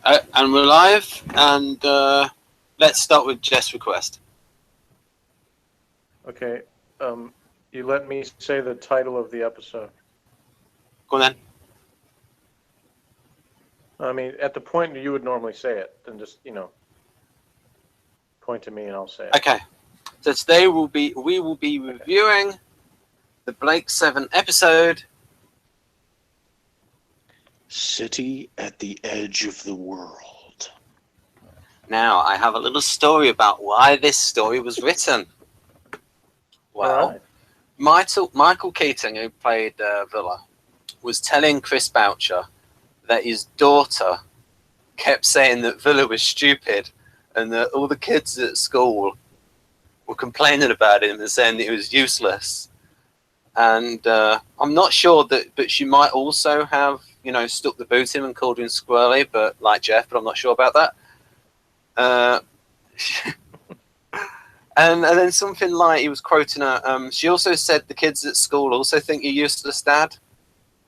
And we're live, and let's start with Jess' request. Okay, you let me say the title of the episode. Go on then. I mean, at the point you would normally say it, then just, point to me and I'll say it. Okay. So today we will be reviewing the Blake 7 episode, City at the Edge of the World. Now, I have a little story about why this story was written. Well, Right. Michael Keaton, who played Vila, was telling Chris Boucher that his daughter kept saying that Vila was stupid and that all the kids at school were complaining about him and saying that he was useless. And I'm not sure but she might also have, stuck the boot in him and called him squirrely, but like Jeff, but I'm not sure about that. And then something like he was quoting her. She also said the kids at school also think you're useless, Dad.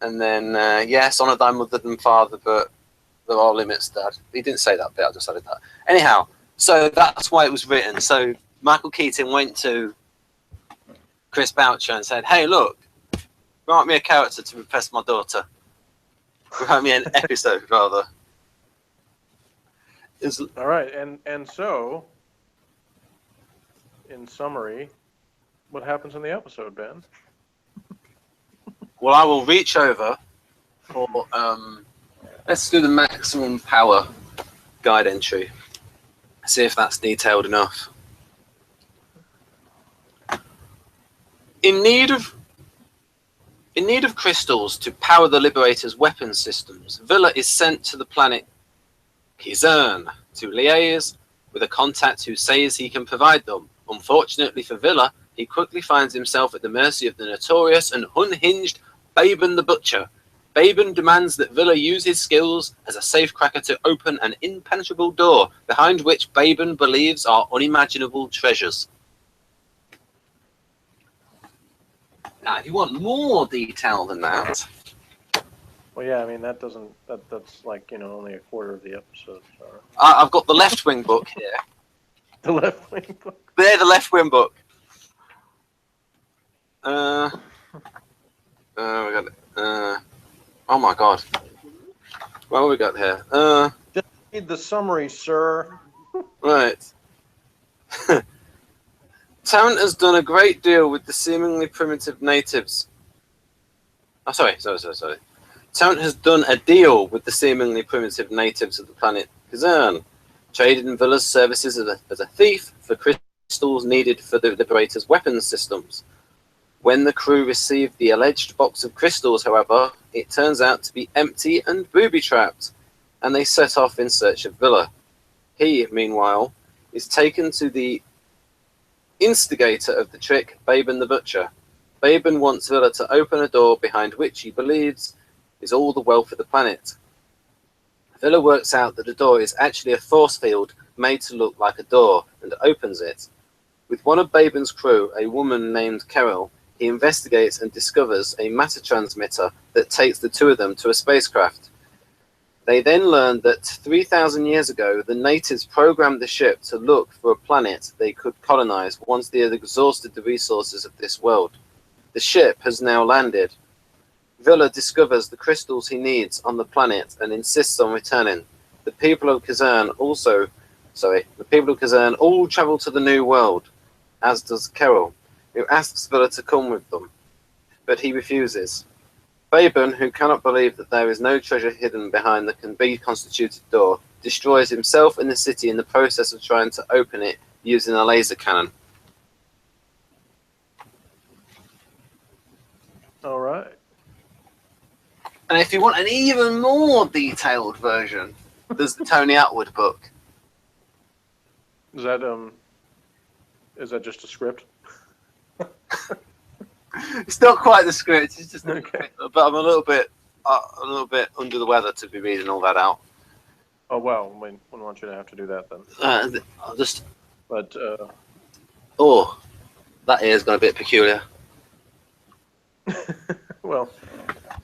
And then yes, honour thy mother and father, but there are limits, Dad. He didn't say that bit. I just added that. Anyhow, so that's why it was written. So Michael Keaton went to Chris Boucher and said, "Hey, look, write me a character to impress my daughter. Write me an episode, rather." All right, and so, in summary, what happens in the episode, Ben? Well, I will reach over for, let's do the maximum power guide entry. See if that's detailed enough. In need of crystals to power the Liberator's weapons systems, Vila is sent to the planet Keezar to liaise with a contact who says he can provide them. Unfortunately for Vila, he quickly finds himself at the mercy of the notorious and unhinged Bayban the Butcher. Bayban demands that Vila use his skills as a safecracker to open an impenetrable door behind which Bayban believes are unimaginable treasures. Now, if you want more detail than that... Well, yeah, I mean, that's like, only a quarter of the episode. So. I've got the Left Wing book here. The Left Wing book? There, the Left Wing book. We got it. Oh my God. What have we got here? Just read the summary, sir. Right. Town has done a great deal with the seemingly primitive natives. Oh, sorry. Town has done a deal with the seemingly primitive natives of the planet Keezar, traded in Vila's services as a thief for crystals needed for the Liberator's weapons systems. When the crew received the alleged box of crystals, however, it turns out to be empty and booby-trapped, and they set off in search of Vila. He, meanwhile, is taken to the instigator of the trick, Bayban the Butcher. Bayban wants Vila to open a door behind which he believes is all the wealth of the planet. Vila works out that the door is actually a force field made to look like a door and opens it. With one of Bayban's crew, a woman named Kerril, he investigates and discovers a matter transmitter that takes the two of them to a spacecraft. They then learn that 3,000 years ago, the natives programmed the ship to look for a planet they could colonize once they had exhausted the resources of this world. The ship has now landed. Vila discovers the crystals he needs on the planet and insists on returning. The people of Keezar all travel to the new world, as does Kerril, who asks Vila to come with them, but he refuses. Bayban, who cannot believe that there is no treasure hidden behind the constituted door, destroys himself and the city in the process of trying to open it using a laser cannon. All right. And if you want an even more detailed version, there's the Tony Atwood book. Is that just a script? It's not quite the script. It's just okay. But I'm a little bit under the weather to be reading all that out. Oh well, we wouldn't want you to have to do that then. I'll just. But oh, that ear's gone a bit peculiar. well,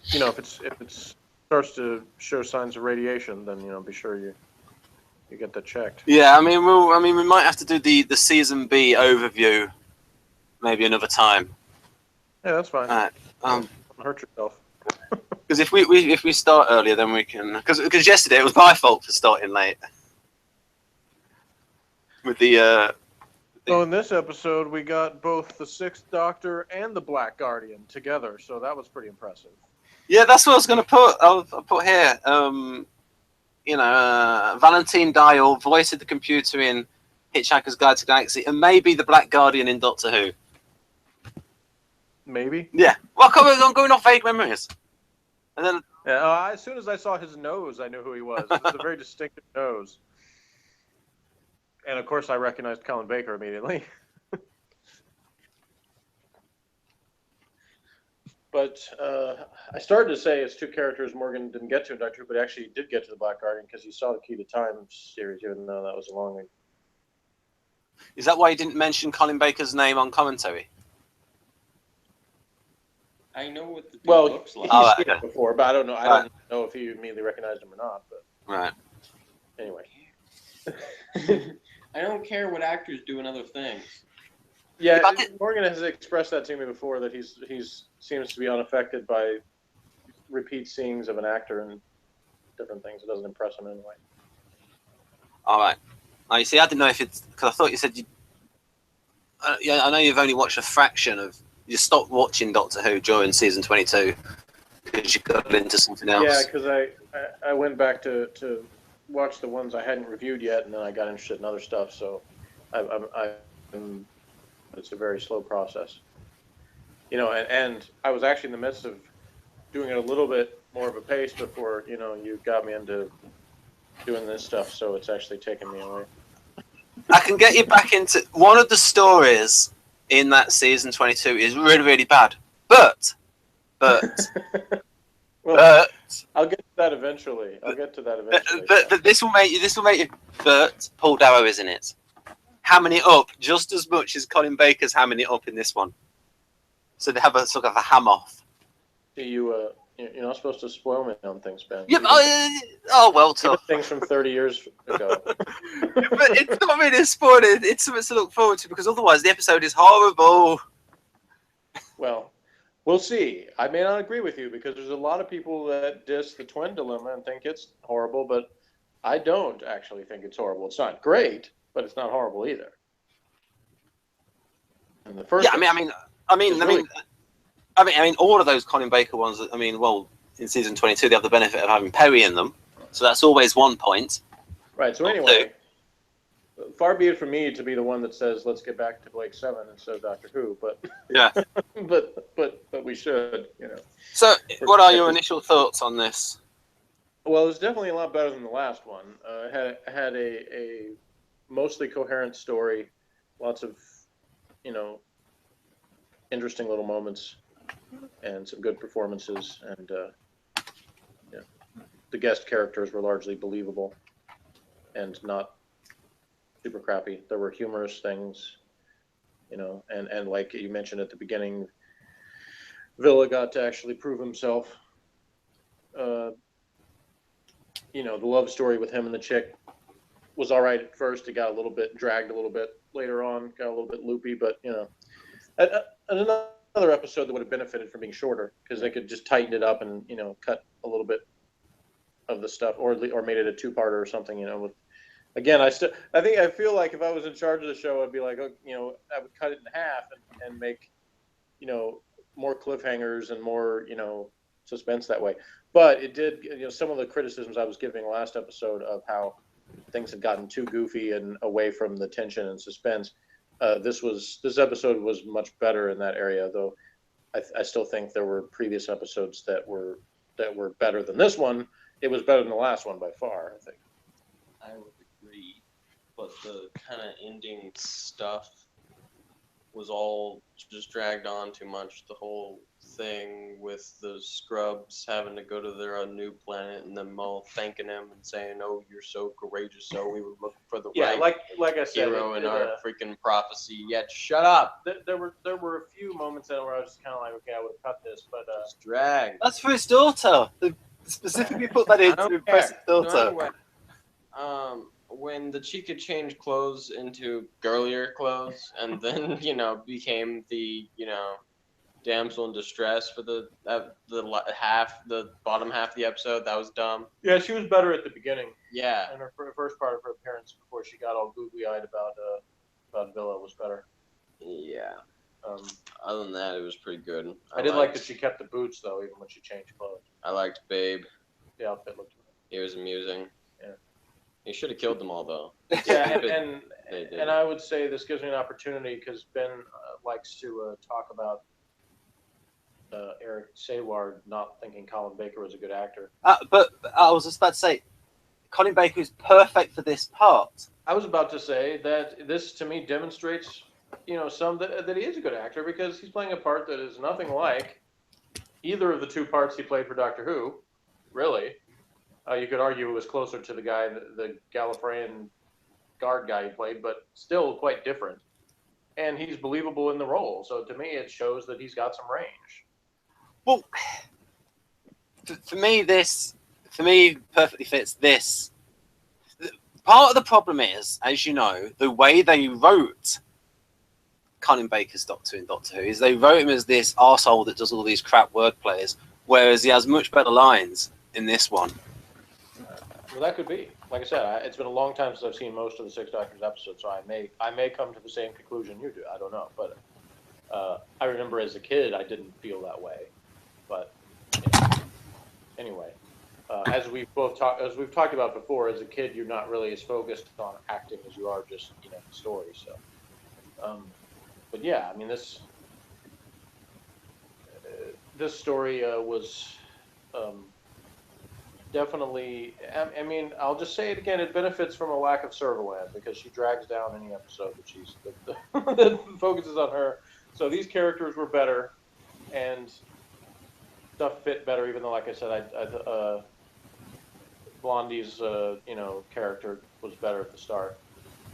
if it's starts to show signs of radiation, then be sure you get that checked. Yeah, we might have to do the season B overview maybe another time. Yeah, that's fine. Don't hurt yourself. Because if we start earlier, then we can. Because yesterday it was my fault for starting late. With the. So in this episode, we got both the Sixth Doctor and the Black Guardian together, so that was pretty impressive. Yeah, that's what I was going to put. I'll put here. Valentine Dial, voice of the computer in Hitchhiker's Guide to the Galaxy, and maybe the Black Guardian in Doctor Who. Maybe. Yeah. Well, I'm going off vague memories. And then. Yeah, as soon as I saw his nose, I knew who he was. It was a very distinctive nose. And of course, I recognized Colin Baker immediately. But I started to say it's two characters Morgan didn't get to in Doctor Who, but actually did get to the Black Guardian because he saw the Key to Time series, even though that was a long one. Is that why you didn't mention Colin Baker's name on commentary? I know what the dude looks like. He's seen it before, but I don't know. I don't know if he immediately recognized him or not. But right. Anyway. I don't care what actors do in other things. Yeah, Morgan has expressed that to me before, that he's seems to be unaffected by repeat seeings of an actor and different things. It doesn't impress him anyway. All right. You see, I didn't know if it's because I thought you said you. Yeah, I know you've only watched a fraction of. You stopped watching Doctor Who during season 22 because you got into something else. Yeah, because I went back to watch the ones I hadn't reviewed yet, and then I got interested in other stuff. So it's a very slow process. And I was actually in the midst of doing it a little bit more of a pace before you got me into doing this stuff. So it's actually taken me away. I can get you back into one of the stories in that season 22 is really, really bad. But well, I'll get to that eventually. But this will make you. But Paul Darrow is in it. Hamming it up just as much as Colin Baker's hamming it up in this one. So they have a sort of a ham off. You're not supposed to spoil me on things, Ben. Yeah, well, tough. Things from 30 years ago. But it's not really spoiling. It's something to look forward to because otherwise the episode is horrible. Well, we'll see. I may not agree with you because there's a lot of people that diss the twin dilemma and think it's horrible, but I don't actually think it's horrible. It's not great, but it's not horrible either. And the first I mean, all of those Colin Baker ones. In season 22, they have the benefit of having Perry in them, so that's always one point. Right. So anyway, far be it from me to be the one that says let's get back to Blake 7 instead of Doctor Who, but yeah, but we should, So, what are your initial thoughts on this? Well, it was definitely a lot better than the last one. Had a mostly coherent story, lots of interesting little moments, and some good performances, and the guest characters were largely believable and not super crappy. There were humorous things, and like you mentioned at the beginning, Vila got to actually prove himself. The love story with him and the chick was all right at first. It got a little bit dragged a little bit later on, got a little bit loopy, but another episode that would have benefited from being shorter because they could just tighten it up and cut a little bit of the stuff, or made it a two-parter or something. Again, I feel like if I was in charge of the show, I'd be like, I would cut it in half and make more cliffhangers and more suspense that way. But it did, some of the criticisms I was giving last episode of how things had gotten too goofy and away from the tension and suspense. This episode was much better in that area, though I still think there were previous episodes that were better than this one. It was better than the last one by far, I think. I would agree, but the kind of ending stuff was all just dragged on too much. The whole thing with the scrubs having to go to their new planet and them all thanking him and saying, "Oh, you're so courageous. So we were looking for the right like I said, hero in our freaking prophecy." Yet, shut up. There were a few moments in where I was kind of like, okay, I would have cut this, but it's dragged. That's for his daughter. Specifically put that in I to don't impress care. his So daughter. anyway, when the chick could change clothes into girlier clothes, and then became the damsel in distress for the bottom half of the episode, that was dumb. Yeah, she was better at the beginning. Yeah. And her first part of her appearance before she got all googly-eyed about Vila was better. Yeah. Other than that, it was pretty good. I did like that she kept the boots though, even when she changed clothes. I liked Babe. The outfit looked good. He was amusing. Yeah. He should have killed them all though. Yeah, They did. and I would say this gives me an opportunity because Ben likes to talk about Eric Saward not thinking Colin Baker was a good actor. But I was just about to say, Colin Baker is perfect for this part. I was about to say that this to me demonstrates, that he is a good actor because he's playing a part that is nothing like either of the two parts he played for Doctor Who. Really, you could argue it was closer to the guy, the Gallifreyan guard guy he played, but still quite different. And he's believable in the role. So to me, it shows that he's got some range. Well, for me, perfectly fits this. Part of the problem is, as you know, the way they wrote Colin Baker's Doctor in Doctor Who is they wrote him as this arsehole that does all these crap word plays, whereas he has much better lines in this one. Well, that could be. Like I said, it's been a long time since I've seen most of the Six Doctors episodes, so I may come to the same conclusion you do. I don't know, but I remember as a kid I didn't feel that way. But anyway, as we've talked about before, as a kid you're not really as focused on acting as you are just the story. So, but yeah, I mean this story was definitely. I mean, I'll just say it again. It benefits from a lack of Servalan because she drags down any episode that focuses on her. So these characters were better, and stuff fit better. Even though, like I said, Blondie's character was better at the start,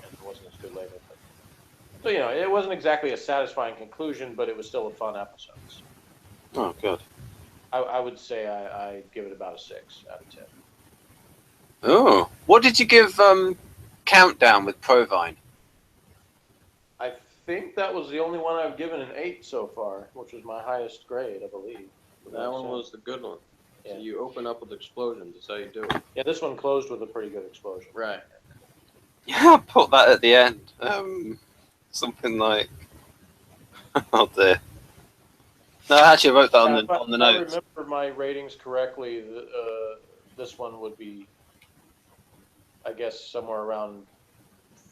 and it wasn't as good later. But, so it wasn't exactly a satisfying conclusion, but it was still a fun episode. So. Oh, good. I would say I give it about a 6 out of 10. Oh, what did you give Countdown with Provine? I think that was the only one I've given an 8 so far, which was my highest grade, I believe. That one was the good one. Yeah. So you open up with explosions. That's how you do it. Yeah, this one closed with a pretty good explosion. Right. Yeah, I put that at the end. Something like, oh dear. No, I actually wrote that on the notes. If I remember my ratings correctly, this one would be, I guess, somewhere around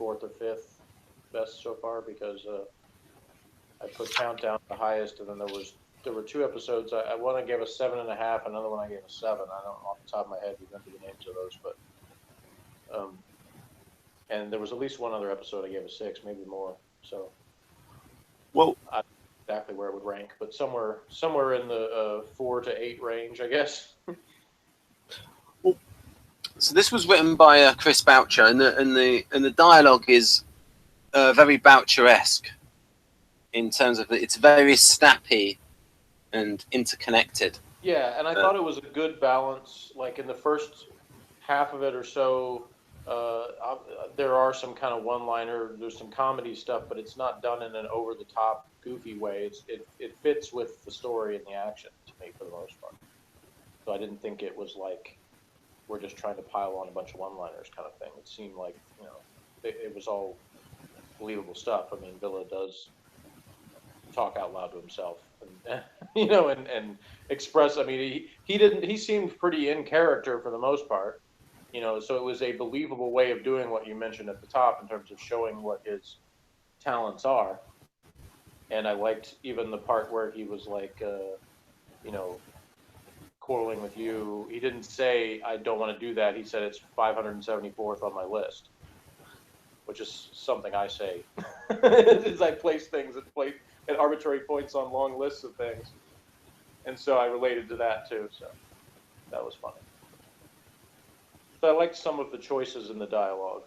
4th or 5th best so far because I put Countdown the highest, and then there were 2 episodes. One I gave a 7.5, another one I gave a 7. I don't off the top of my head remember the names of those, but and there was at least one other episode I gave a 6, maybe more. So, Well, I don't know exactly where it would rank, but somewhere in the 4 to 8 range, I guess. so this was written by Chris Boucher, and the dialogue is very Boucher-esque in terms of it's very snappy and interconnected. Yeah, and I thought it was a good balance. Like in the first half of it or so, there are some kind of one-liner. There's some comedy stuff, but it's not done in an over-the-top, goofy way. It fits with the story and the action to me for the most part. So I didn't think it was like we're just trying to pile on a bunch of one-liners kind of thing. It seemed like it was all believable stuff. I mean, Vila does talk out loud to himself, and and express. I mean, he seemed pretty in character for the most part. So it was a believable way of doing what you mentioned at the top in terms of showing what his talents are. And I liked even the part where he was like, quarreling with you. He didn't say, I don't want to do that. He said it's 574th on my list, which is something I say. As I place things at arbitrary points on long lists of things. And so I related to that too. So that was funny. So I liked some of the choices in the dialogue.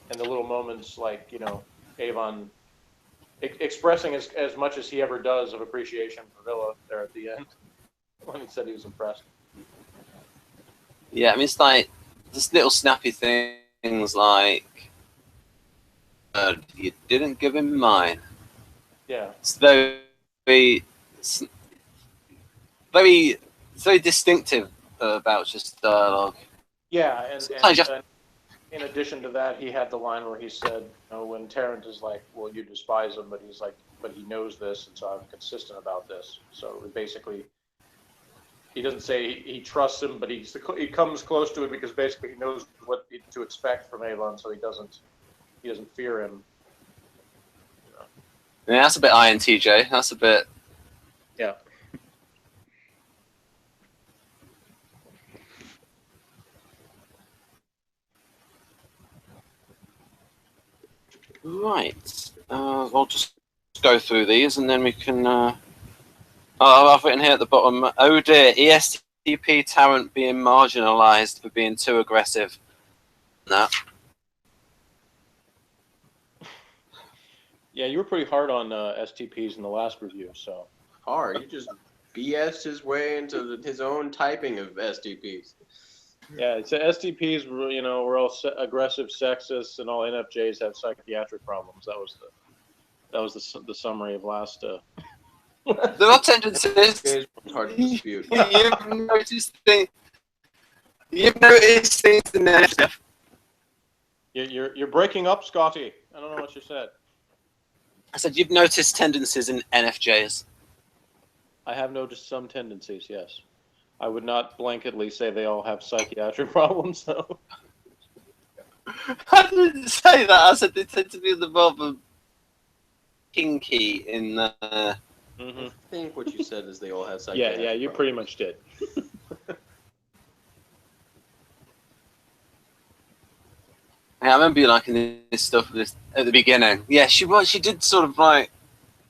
And the little moments like, Avon expressing as much as he ever does of appreciation for Vila there at the end. when he said he was impressed. Yeah, I mean, it's like just little snappy things like, you didn't give him mine. Yeah. It's very, very, it's very distinctive about just dialogue. Yeah, and Sometimes you have- in addition to that, he had the line where he said, when Tarrant is like, well, you despise him, but he's like, but he knows this, and so I'm consistent about this. So basically, he doesn't say he trusts him, but he comes close to it because basically he knows what to expect from Avon, so he doesn't fear him. Yeah, that's a bit INTJ. That's a bit. Yeah. Right. I'll just go through these and then we can. I've written here at the bottom. Oh dear, ESTP Tarrant being marginalised for being too aggressive. No. Yeah, you were pretty hard on STPs in the last review, so. Hard. He just BS'd his way into his own typing of STPs. Yeah, so STPs, we're all aggressive, sexist, and all NFJs have psychiatric problems. That was the summary of last. There are tendencies. It's hard to dispute. You've noticed things in there. You're breaking up, Scotty. I don't know what you said. I said you've noticed tendencies in NFJs. I have noticed some tendencies, yes. I would not blanketly say they all have psychiatric problems, though. I didn't say that. I said they tend to be the more kinky in the. Mm-hmm. I think what you said is they all have psychiatric Yeah, you pretty much did. Yeah, I remember you liking this stuff at the beginning. Yeah, she did sort of like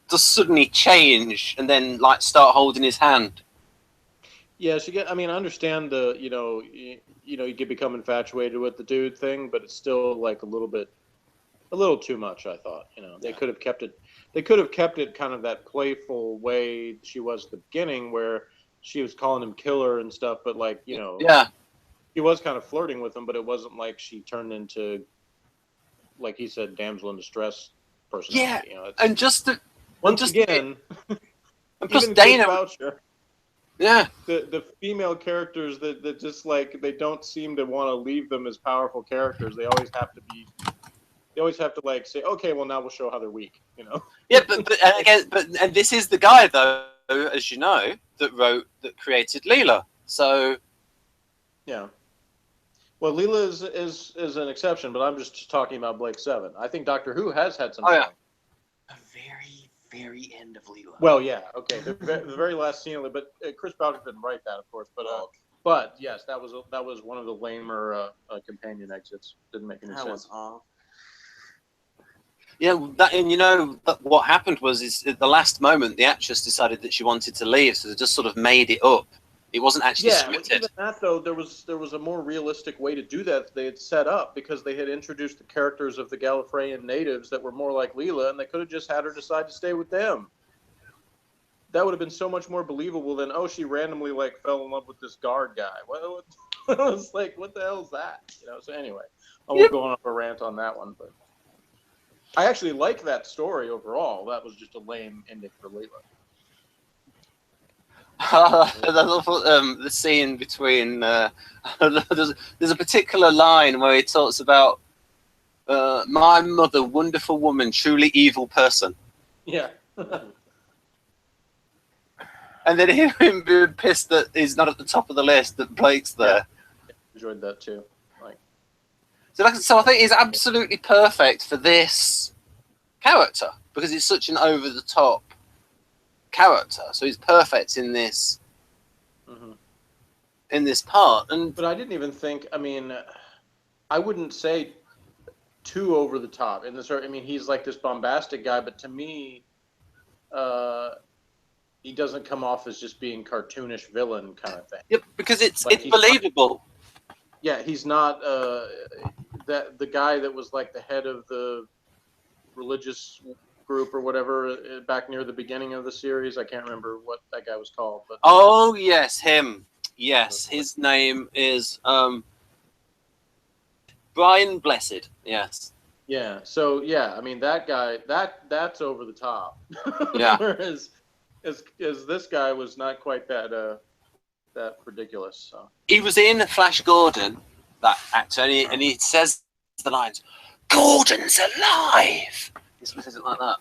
just suddenly change and then like start holding his hand. Yeah, I mean, I understand the, you could become infatuated with the dude thing, but it's still like a little too much, I thought. They could have kept it kind of that playful way she was at the beginning where she was calling him killer and stuff, but like, Yeah. he was kind of flirting with him, but it wasn't like she turned into, like he said, damsel in distress personality. Yeah, and just the once just again, and plus even Dana. Boucher, Yeah, the female characters that just like they don't seem to want to leave them as powerful characters. They always have to like say, okay, well now we'll show how they're weak. Yeah, but this is the guy though, as you know, that created Leela. So yeah. Well, Leela is an exception, but I'm just talking about Blake 7. I think Doctor Who has had some. Oh, yeah. The very, very end of Leela. Well, yeah, okay. The very last scene of it, but Chris Boucher didn't write that, of course. But yes, that was one of the lamer companion exits. Didn't make any That sense. was off. yeah, what happened was at the last moment the actress decided that she wanted to leave, so they just sort of made it up. It wasn't actually scripted. Even that though, there was a more realistic way to do that. They had set up because they had introduced the characters of the Gallifreyan natives that were more like Leela, and they could have just had her decide to stay with them. That would have been so much more believable than she randomly like fell in love with this guard guy. Well, I was like, what the hell is that? So anyway, I won't go on a rant on that one, but I actually like that story overall. That was just a lame ending for Leela. The scene between there's a particular line where he talks about my mother, wonderful woman, truly evil person. Yeah. And then him being pissed that he's not at the top of the list, that Blake's there. Yeah. Enjoyed that too. So I think he's absolutely perfect for this character because he's such an over the top character. So he's perfect in this in this part. But I didn't even think. I mean, I wouldn't say too over the top. He's like this bombastic guy, but to me, he doesn't come off as just being cartoonish villain kind of thing. Yep, because it's Like, believable. Yeah, he's not the guy that was like the head of the religious group or whatever back near the beginning of the series. I can't remember what that guy was called. But oh yes, him. Yes, his name is Brian Blessed. Yes. yeah. So yeah, I mean that guy that's over the top. Yeah. Whereas as this guy was not quite that ridiculous. So He was in Flash Gordon, that actor, and he says the lines, "Gordon's alive." He says it like that.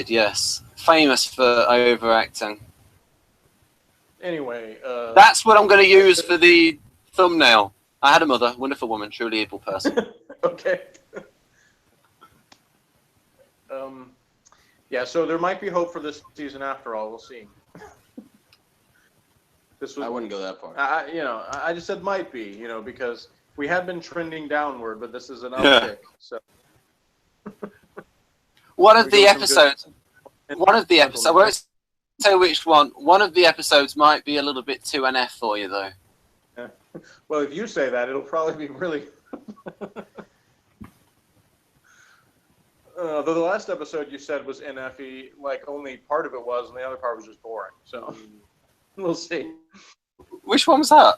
Yes, famous for overacting. anyway, That's what I'm going to use for the thumbnail. I had a mother, wonderful woman, truly evil person. okay. Yeah, so there might be hope for this season after all. We'll see. I wouldn't go that far. I just said might be, because we had been trending downward, but this is an uptick. So One of the episodes, I won't say which one. One of the episodes might be a little bit too NF for you, though. Yeah. Well, if you say that, it'll probably be really. Though the last episode you said was NFE, like only part of it was, and the other part was just boring. So we'll see. Which one was that?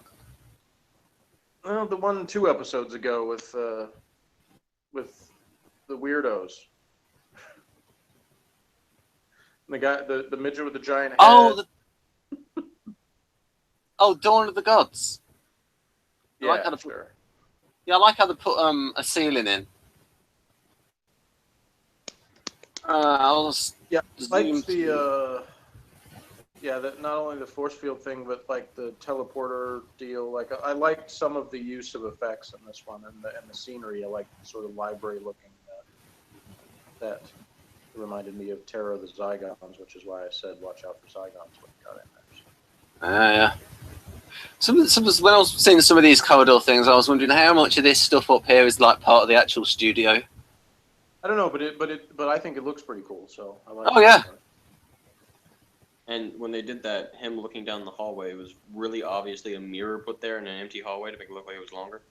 Well, the one 2 episodes ago with the weirdos. The guy, the midget with the giant head. Oh, Dawn of the Gods. yeah, I like sure. I like how they put a ceiling in. Like that not only the force field thing, but like the teleporter deal. Like I liked some of the use of effects in this one, and the scenery. I like sort of library looking. That reminded me of Terror of the Zygons, which is why I said watch out for Zygons when you got in there. Yeah. When I was seeing some of these corridor things, I was wondering how much of this stuff up here is like part of the actual studio. I don't know, but I think it looks pretty cool. So I like. Oh yeah. And when they did that, him looking down the hallway, it was really obviously a mirror put there in an empty hallway to make it look like it was longer.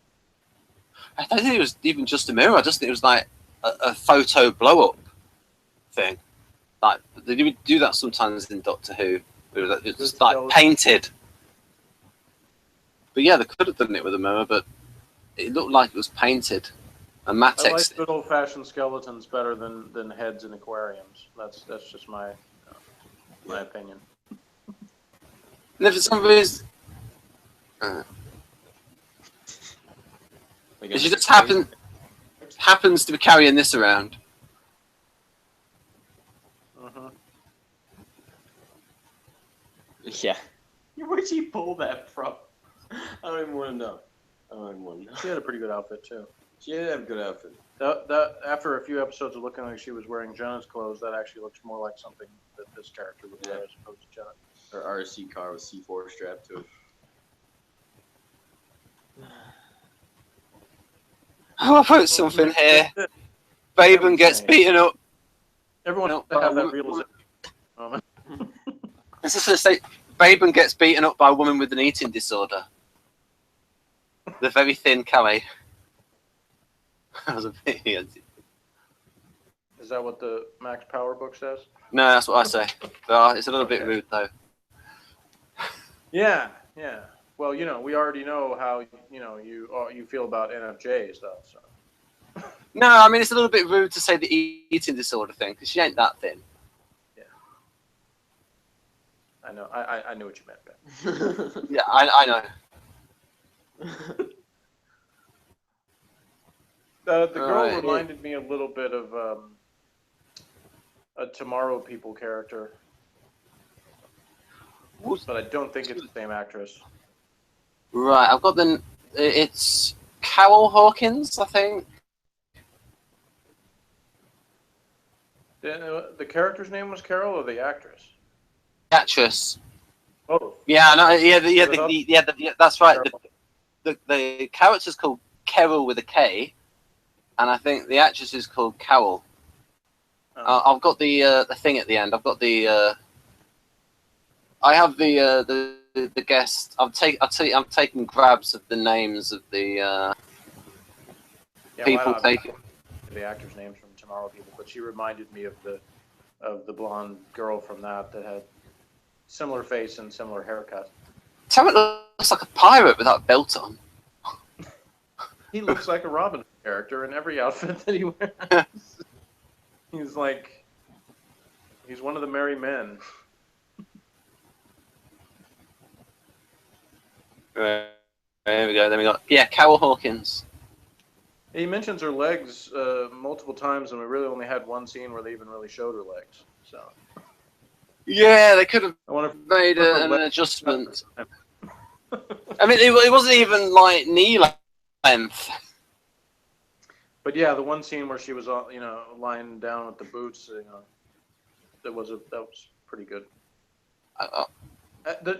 I don't think it was even just a mirror. I just think it was like a photo blow up thing. Like they would do that sometimes in Doctor Who. It was just like painted. But yeah, they could have done it with a mirror, but it looked like it was painted. And I Matex. like good old-fashioned skeletons better than heads in aquariums. That's just my opinion. And if for some reason, she just happens to be carrying this around. Yeah. Where'd she pull that from? I don't even want to know. She had a pretty good outfit too. She did have a good outfit. That after a few episodes of looking like she was wearing Jenna's clothes, that actually looks more like something that this character would wear as opposed to Jenna. Her RC car with C4 strapped to it. I'll put something here. Bayban gets beaten up. Everyone has to have that realization moment. This is to say, Bayban gets beaten up by a woman with an eating disorder. The very thin Calais. Is that what the Max Power book says? No, that's what I say. But it's a little bit rude, though. Yeah. Well, we already know how you feel about NFJs, though. So. No, I mean it's a little bit rude to say the eating disorder thing because she ain't that thin. Yeah. I know. I knew what you meant, Ben. Yeah, I know. The girl reminded me a little bit of a Tomorrow People character, but I don't think it's the same actress. Right, I've got it's Carol Hawkins, I think. The character's name was Kerril, or the actress? Actress. Oh. Yeah, no, yeah, that's right. The character's called Kerril with a K, and I think the actress is called Carol. I've got the thing at the end. I've got the. I have the guest. I'm taking grabs of the names of the people taking the actors' names from personality, but she reminded me of the blonde girl from that had similar face and similar haircut. Tarrant looks like a pirate without a belt on. He looks like a Robin character in every outfit that he wears. He's one of the merry men. Right. There we go. Then we got Carol Hawkins. He mentions her legs multiple times, and we really only had one scene where they even really showed her legs. So Yeah, they could have I wonder made an adjustment. I mean, it wasn't even like knee length. But yeah, the one scene where she was, lying down with the boots, that was pretty good.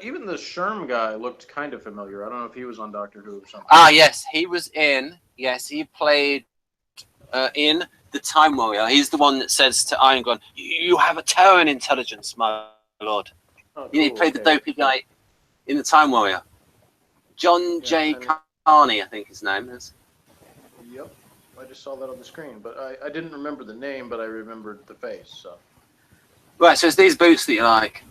Even the Sherm guy looked kind of familiar. I don't know if he was on Doctor Who or something. Ah, yes, he was in. Yes, he played in The Time Warrior. He's the one that says to Iron God, "You have a Terran intelligence, my lord." Oh, cool. He played the dopey guy in The Time Warrior. John J. Carney, I think his name is. Yep, I just saw that on the screen, but I didn't remember the name, but I remembered the face. So. Right, so it's these boots that you like.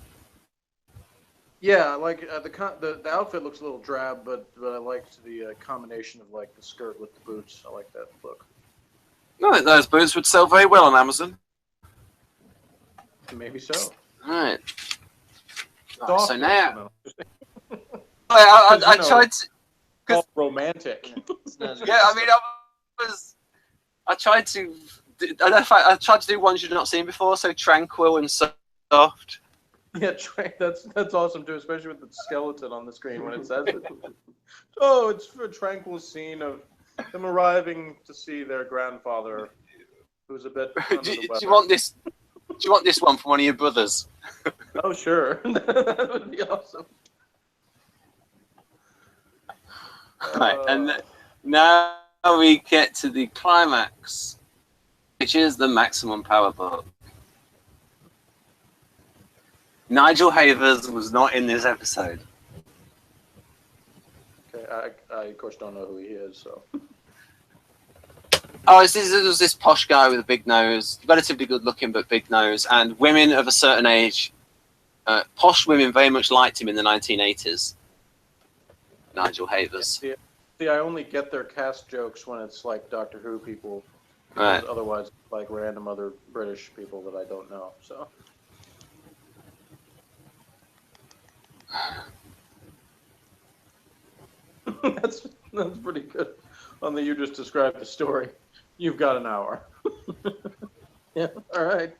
Yeah, like the outfit looks a little drab, but I liked the combination of like the skirt with the boots. I like that look. I think those boots would sell very well on Amazon. Maybe so. Right. Soft So now, I tried to. All romantic. Yeah, I mean, I tried to. I tried to do ones you've not seen before, so tranquil and soft. Yeah, that's awesome too, especially with the skeleton on the screen when it says it. Oh, it's for a tranquil scene of them arriving to see their grandfather, who's a bit. Do you want this? Do you want this one from one of your brothers? Oh, sure. That would be awesome. Right, and now we get to the climax, which is the maximum power book. Nigel Havers was not in this episode. Okay, I of course don't know who he is, so. Oh, it was this posh guy with a big nose, relatively good looking but big nose, and women of a certain age, posh women very much liked him in the 1980s. Nigel Havers. See, I only get their cast jokes when it's like Doctor Who people. Right. Otherwise, like random other British people that I don't know. So. That's pretty good. On the you just described the story. You've got an hour. Yeah. All right.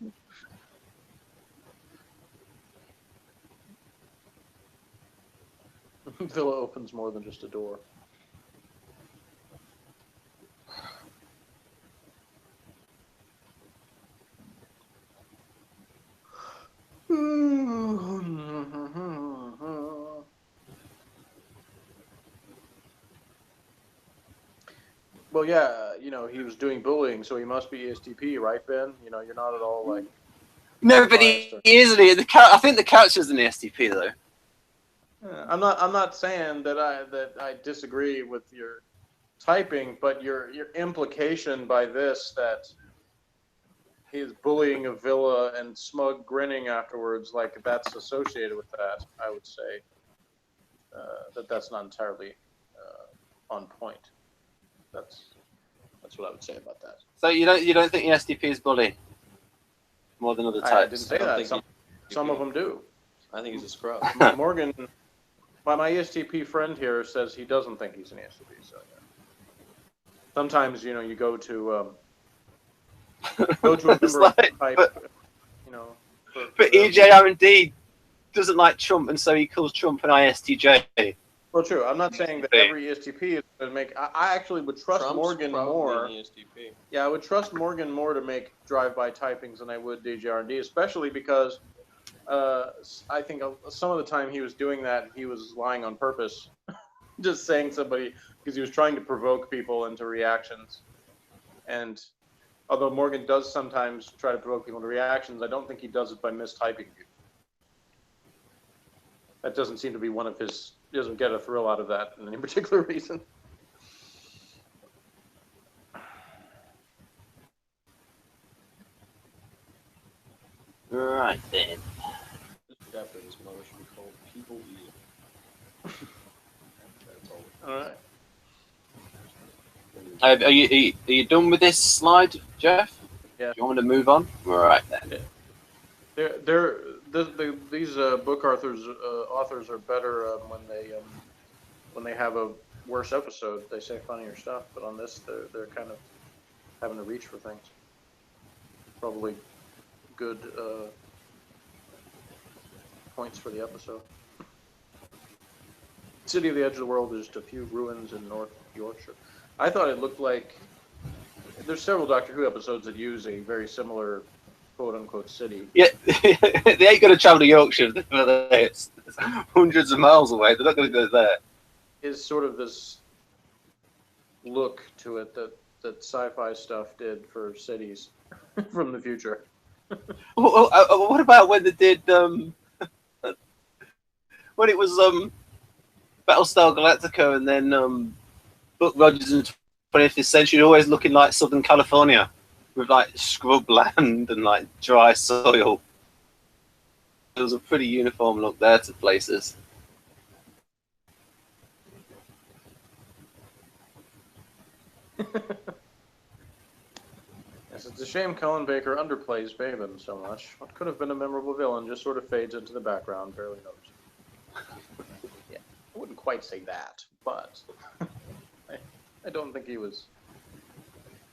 Villa opens more than just a door. Well, yeah, he was doing bullying, so he must be ESTP, right, Ben? You're not at all like. No, but he isn't. I think the character's an ESTP though. I'm not saying that I disagree with your typing, but your implication by this that he's bullying a Villa and smug grinning afterwards, like that's associated with that, I would say that's not entirely on point. That's what I would say about that. So you don't think ESTP is bully more than other types? I didn't say that. Some of them do. I think he's a scrub. Morgan, my ESTP friend here says he doesn't think he's an ESTP. So yeah. Sometimes you go to a member like, type, But EJR&D doesn't like Trump, and so he calls Trump an ISTJ. Well, true. I'm not saying that every ESTP is going to make. I actually would trust Trump's Morgan more. ESTP. Yeah, I would trust Morgan more to make drive-by typings than I would DJR&D, especially because I think some of the time he was doing that, he was lying on purpose, just saying somebody because he was trying to provoke people into reactions. And although Morgan does sometimes try to provoke people into reactions, I don't think he does it by mistyping people. That doesn't seem to be one of his. He doesn't get a thrill out of that in any particular reason. Right then. This chapter, this mother should be called People Eat. That's all. All right. Are you done with this slide, Jeff? Yeah. Do you want me to move on? Right then. These book authors are better when they have a worse episode. They say funnier stuff, but on this, they're kind of having to reach for things. Probably good points for the episode. City of the Edge of the World is just a few ruins in North Yorkshire. I thought it looked like there's several Doctor Who episodes that use a very similar quote-unquote city. Yeah, they ain't going to travel to Yorkshire. It's hundreds of miles away. They're not going to go there. Is sort of this look to it that sci-fi stuff did for cities from the future. What about when they did when it was Battlestar Galactica and then Buck Rogers in 20th century, always looking like Southern California with like scrub land and like dry soil. There was a pretty uniform look there to places. Yes, it's a shame Colin Baker underplays Bayban so much. What could have been a memorable villain just sort of fades into the background, barely noticed. Yeah, I wouldn't quite say that, but I don't think he was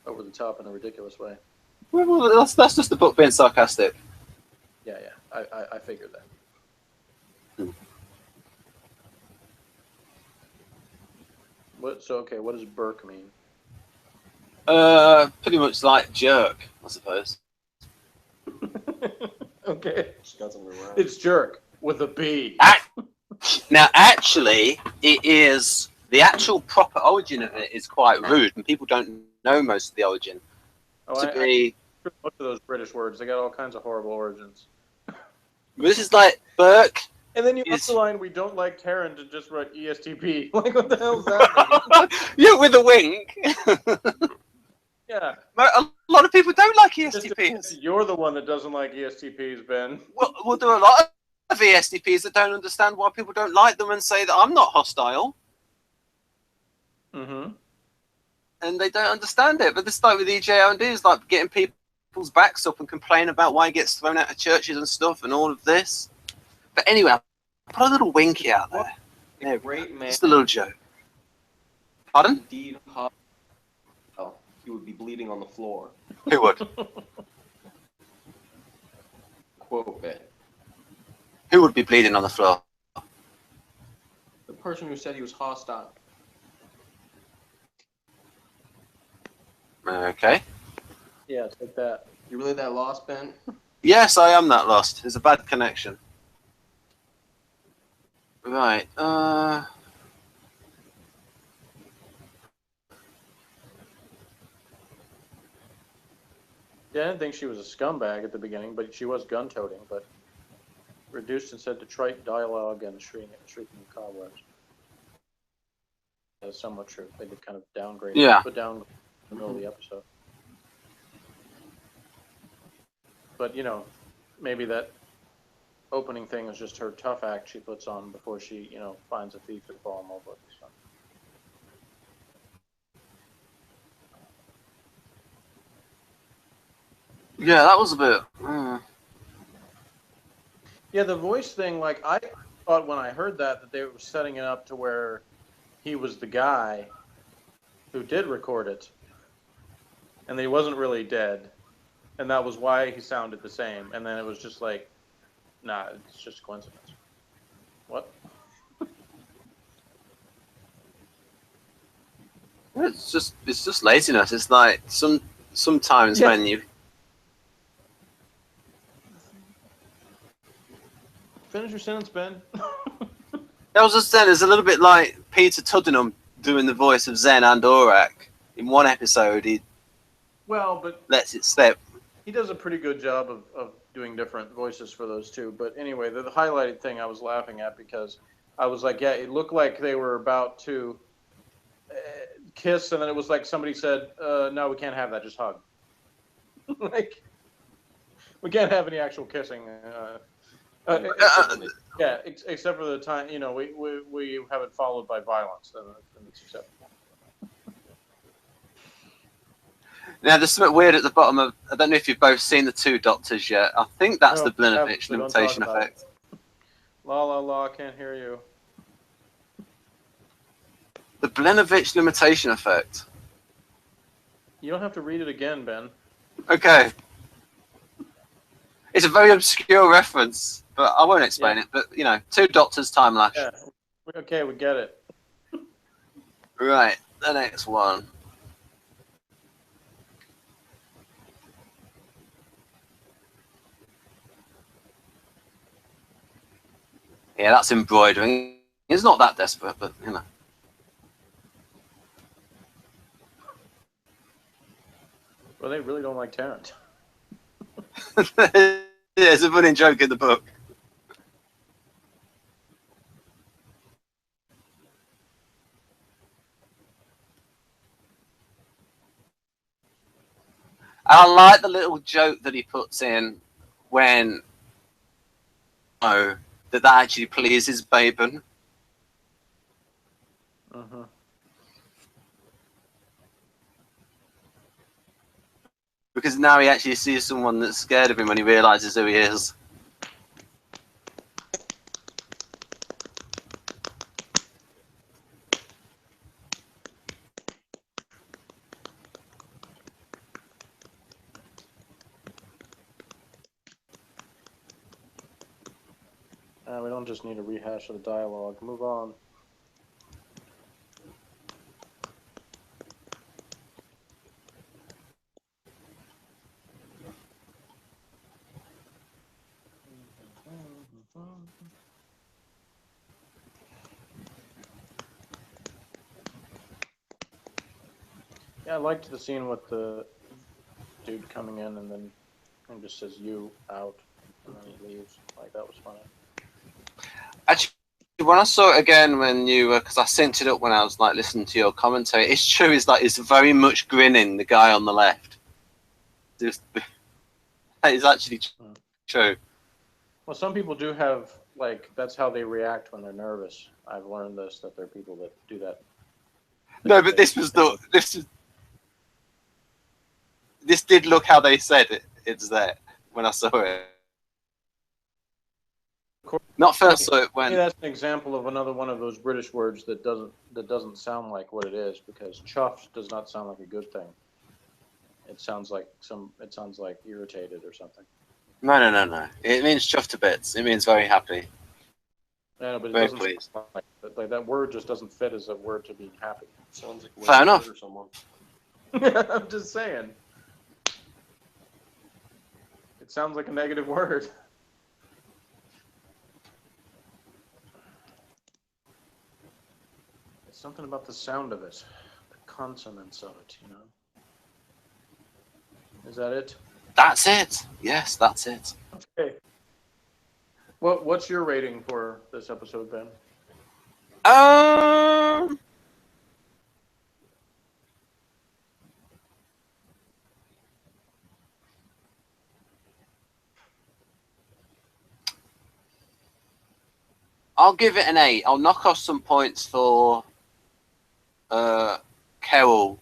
over the top in a ridiculous way. Well, that's just the book being sarcastic. Yeah, I figured that. What does Burke mean? Pretty much like jerk, I suppose. Okay. Just got something wrong. It's jerk with a B. Now, actually, it is the actual proper origin of it is quite rude, and people don't know most of the origin. Most of those British words, they got all kinds of horrible origins. This is like Burke. And then you underline, we don't like Terran to just write ESTP. Like, what the hell is that? Yeah, with a wink. Yeah. A lot of people don't like ESTPs. You're the one that doesn't like ESTPs, Ben. Well, there are a lot of ESTPs that don't understand why people don't like them and say that I'm not hostile. Mm-hmm. And they don't understand it. But this like with EJOD is like getting people's backs up and complain about why he gets thrown out of churches and stuff and all of this. But anyway, I put a little winky out there. A great man. Just a little joke. Pardon? Indeed, he would be bleeding on the floor. Who would? Quote it. Who would be bleeding on the floor? The person who said he was hostile. Okay. Yeah, take that. You really that lost, Ben? Yes, I am that lost. There's a bad connection. Right. Yeah, I didn't think she was a scumbag at the beginning, but she was gun-toting, but reduced and said to trite dialogue and shrieking cobwebs. That's somewhat true. They did kind of downgrade. Yeah. Put down in the middle of the episode. But, you know, maybe that opening thing is just her tough act she puts on before she, you know, finds a thief to fall in love with. So. Yeah, that was a bit. Yeah, the voice thing, like, I thought when I heard that they were setting it up to where he was the guy who did record it, and that he wasn't really dead, and that was why he sounded the same, and then it was just like, nah, it's just coincidence. What? It's just laziness. It's like sometimes when you. Finish your sentence, Ben. I was just saying, it's a little bit like Peter Tuddenham doing the voice of Zen and Aurak. In one episode, he lets it slip. He does a pretty good job of doing different voices for those two. But anyway, the highlighted thing I was laughing at because I was like, yeah, it looked like they were about to kiss, and then it was like somebody said, no, we can't have that, just hug. Like, We can't have any actual kissing. Yeah, except for the time, you know, we have it followed by violence, and it's acceptable. Now, there's something weird at the bottom of. I don't know if you've both seen the two doctors yet. I think that's No, the Blinovitch we don't limitation talk about effect. La la la, can't hear you. The Blinovitch limitation effect. You don't have to read it again, Ben. Okay. It's a very obscure reference, but I won't explain it. But, you know, two doctors, time lash. Yeah. Okay, we get it. Right, the next one. Yeah, that's embroidering. It's not that desperate, but, you know. Well, they really don't like Tarrant. Yeah, it's a running joke in the book. I like the little joke that he puts in when that actually pleases Bayban. Uh-huh. Because now he actually sees someone that's scared of him when he realizes who he is. We don't just need a rehash of the dialogue. Move on. Yeah, I liked the scene with the dude coming in and then just says "you" out, and then he leaves. Like, that was funny. Actually, when I saw it again, when you because I synced it up when I was like listening to your commentary, it's true. It's very much grinning. The guy on the left, just it's actually true. Well, some people do have, like, that's how they react when they're nervous. I've learned this, that there are people that do that. No, but this did look how they said it. It's there when I saw it. Not first saw it when. That's an example of another one of those British words that doesn't sound like what it is, because chuffed does not sound like a good thing. It sounds like irritated or something. No. It means chuffed to bits. It means very happy. Yeah, but it Very doesn't pleased. like that word just doesn't fit as a word to be happy. Sounds like Fair enough. Or someone. I'm just saying. It sounds like a negative word. It's something about the sound of it, the consonants of it, you know. Is that it? That's it. Yes, that's it. Okay. What's your rating for this episode, Ben? I'll give it an 8. I'll knock off some points for Kerril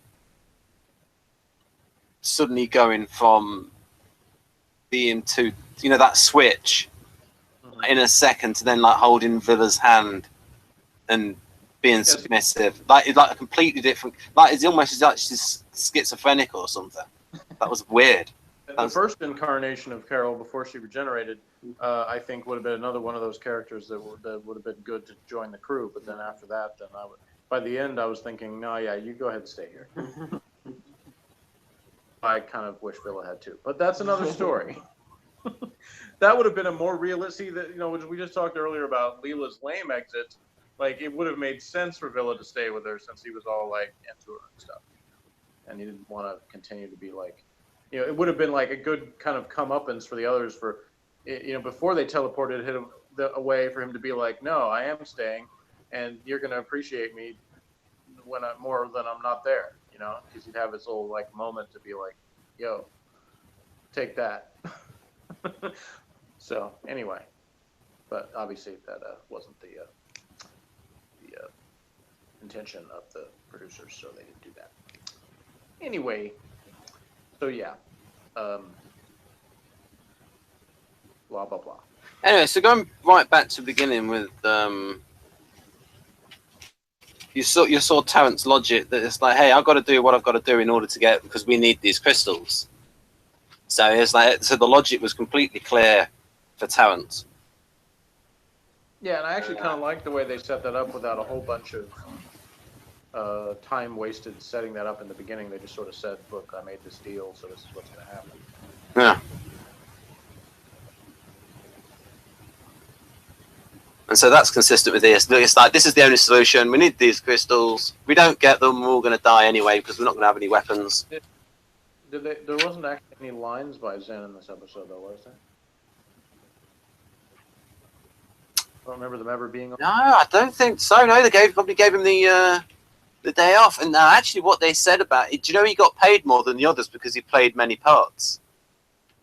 suddenly going from being to, that switch in a second to then like holding Vila's hand and being submissive. It's like a completely different. Like it's almost like she's schizophrenic or something. That was weird. The first incarnation of Kerril before she regenerated, I think would have been another one of those characters that would have been good to join the crew. But then after that, by the end, I was thinking, no, yeah, you go ahead and stay here. I kind of wish Vila had too, but that's another story. That would have been a more realistic. We just talked earlier about Leela's lame exit. Like, it would have made sense for Vila to stay with her since he was all like into her and stuff, and he didn't want to continue to be like. It would have been like a good kind of comeuppance for the others for, before they teleported him away for him to be like, no, I am staying, and you're going to appreciate me when I'm more than I'm not there, because he'd have his little like moment to be like, yo, take that. So anyway, but obviously that wasn't the intention of the producers, so they didn't do that. Anyway, so yeah, blah blah blah. Anyway, so going right back to the beginning with you saw Tarrant's logic that it's like, hey, I've got to do what I've got to do in order to get, because we need these crystals. So it's like, so the logic was completely clear for Tarrant. Yeah, and I actually kind of like the way they set that up without a whole bunch of time wasted setting that up in the beginning. They just sort of said, look, I made this deal, so this is what's going to happen. Yeah. And so that's consistent with this. It's like, this is the only solution. We need these crystals. We don't get them, we're all going to die anyway because we're not going to have any weapons. There wasn't actually any lines by Zen in this episode, though, was there? I don't remember them ever being on. No, I don't think so. No, they probably gave him the day off. And actually what they said about it, do you know he got paid more than the others because he played many parts?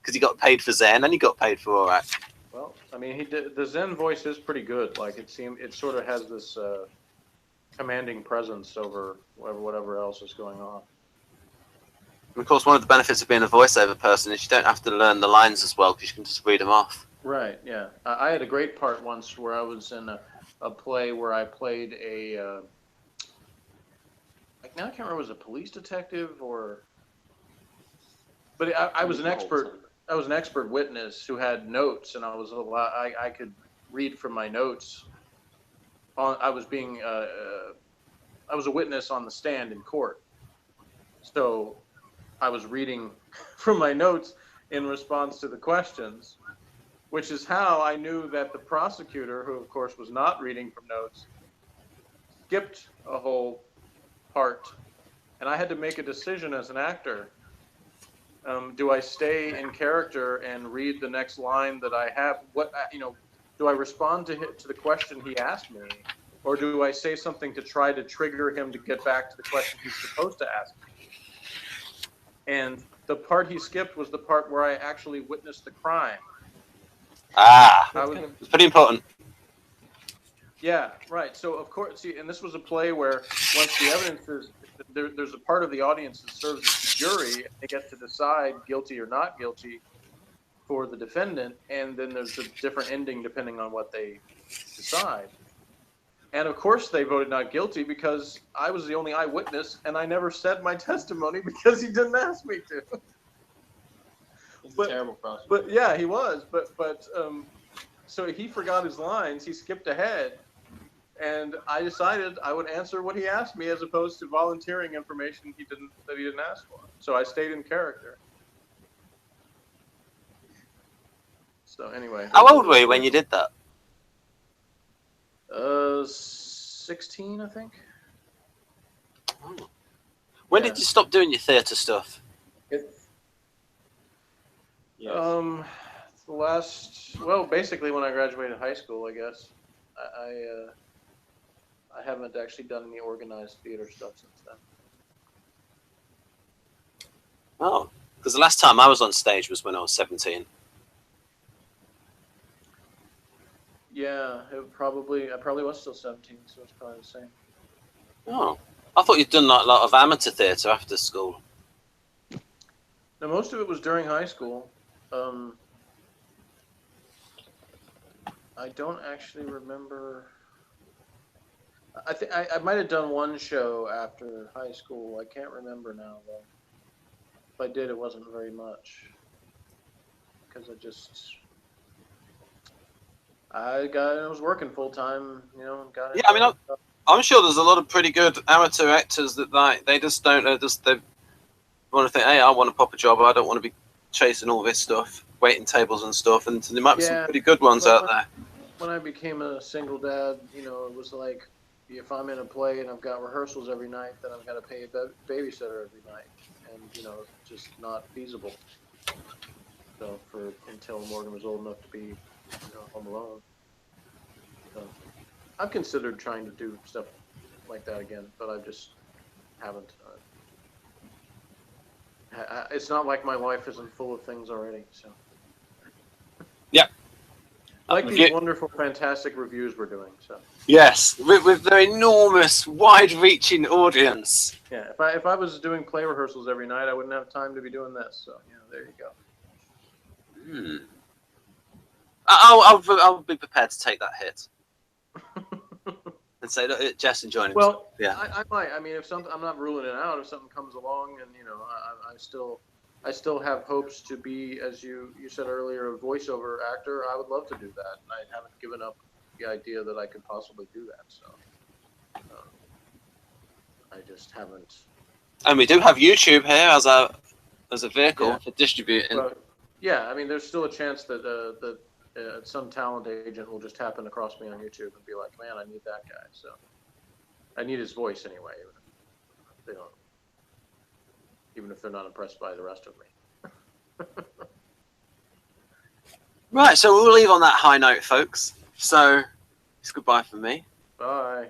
Because he got paid for Zen and he got paid for Aurak. Well, I mean, he did, the Zen voice is pretty good. Like, it sort of has this commanding presence over whatever else is going on. And of course, one of the benefits of being a voiceover person is you don't have to learn the lines as well because you can just read them off. Right, yeah. I had a great part once where I was in a play where I played a, now I can't remember, was it a police detective or, but I was an expert. I was an expert witness who had notes, and I could read from my notes. I was a witness on the stand in court, so I was reading from my notes in response to the questions, which is how I knew that the prosecutor, who of course was not reading from notes, skipped a whole part, and I had to make a decision as an actor. Do I stay in character and read the next line that I have? Do I respond to the question he asked me, or do I say something to try to trigger him to get back to the question he's supposed to ask me? And the part he skipped was the part where I actually witnessed the crime. It's pretty important. Yeah, right. So of course, see, and this was a play where once the evidence is there's a part of the audience that serves as the jury, and they get to decide guilty or not guilty for the defendant, and then there's a different ending depending on what they decide. And of course, they voted not guilty because I was the only eyewitness, and I never said my testimony because he didn't ask me to. He's a terrible prosecutor. But yeah, he was. But so he forgot his lines. He skipped ahead. And I decided I would answer what he asked me as opposed to volunteering information that he didn't ask for. So I stayed in character. So anyway. How old were you when you did that? 16, I think. When did you stop doing your theatre stuff? Yes. Basically when I graduated high school, I guess. I haven't actually done any organized theater stuff since then. Oh, because the last time I was on stage was when I was 17. Yeah, I probably was still 17, so it's probably the same. Oh, I thought you'd done like a lot of amateur theatre after school. No, most of it was during high school. I don't actually remember. I think I might have done one show after high school. I can't remember now, though. If I did, it wasn't very much. Because I was working full time, got it. Yeah, I mean, I'm sure there's a lot of pretty good amateur actors that they just don't they want to think, hey, I want to pop a job. I don't want to be chasing all this stuff, waiting tables and stuff. And there might be some pretty good ones out there. When I became a single dad, it was like, if I'm in a play and I've got rehearsals every night, then I've got to pay a babysitter every night, and it's just not feasible. So until Morgan was old enough to be home alone. So I've considered trying to do stuff like that again, but I just haven't. It's not like my life isn't full of things already. So I like these wonderful, fantastic reviews we're doing. So yes, with their enormous, wide-reaching audience. yeah, if I was doing play rehearsals every night, I wouldn't have time to be doing this. So there you go. I'll be prepared to take that hit and say that Jess enjoying himself. Well, yeah, I might. I mean, if something, I'm not ruling it out. If something comes along, and I still have hopes to be, as you said earlier, a voiceover actor. I would love to do that, and I haven't given up the idea that I could possibly do that. So I just haven't. and we do have YouTube here as a vehicle for distributing. But, yeah, I mean, there's still a chance that some talent agent will just happen across me on YouTube and be like, "Man, I need that guy." So I need his voice anyway. Even if they're not impressed by the rest of me. Right, so we'll leave on that high note, folks. So it's goodbye from me. Bye.